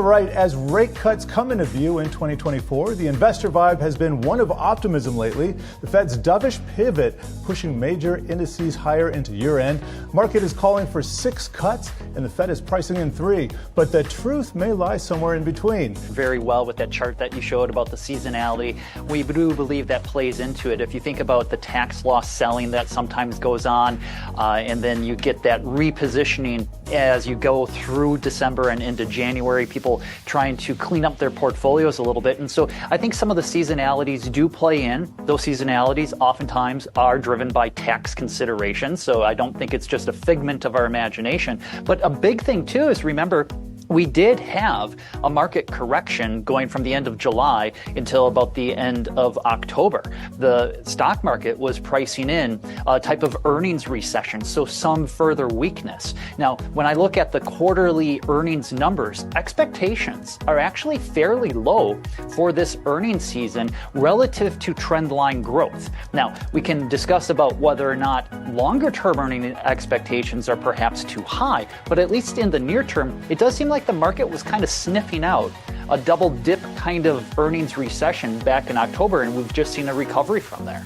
right, as rate cuts come into view in 2024, the investor vibe has been one of optimism lately. The Fed's dovish pivot pushing major indices higher into year-end. Market is calling for 6 cuts, and the Fed is pricing in 3. But the truth may lie somewhere in between. Very well with that chart that you showed about the seasonality. We do believe that plays into it. If you think about the tax loss selling that sometimes goes on, and then you get that repositioning as you go through December and into January, people trying to clean up their portfolios a little bit. And so I think some of the seasonalities do play in. Those seasonalities oftentimes are driven by tax considerations. So I don't think it's just a figment of our imagination. But a big thing too is, remember, we did have a market correction going from the end of July until about the end of October. The stock market was pricing in a type of earnings recession, so some further weakness. Now, when I look at the quarterly earnings numbers, expectations are actually fairly low for this earnings season relative to trendline growth. Now, we can discuss about whether or not longer-term earning expectations are perhaps too high, but at least in the near term, it does seem like the market was kind of sniffing out a double dip kind of earnings recession back in October, and we've just seen a recovery from there.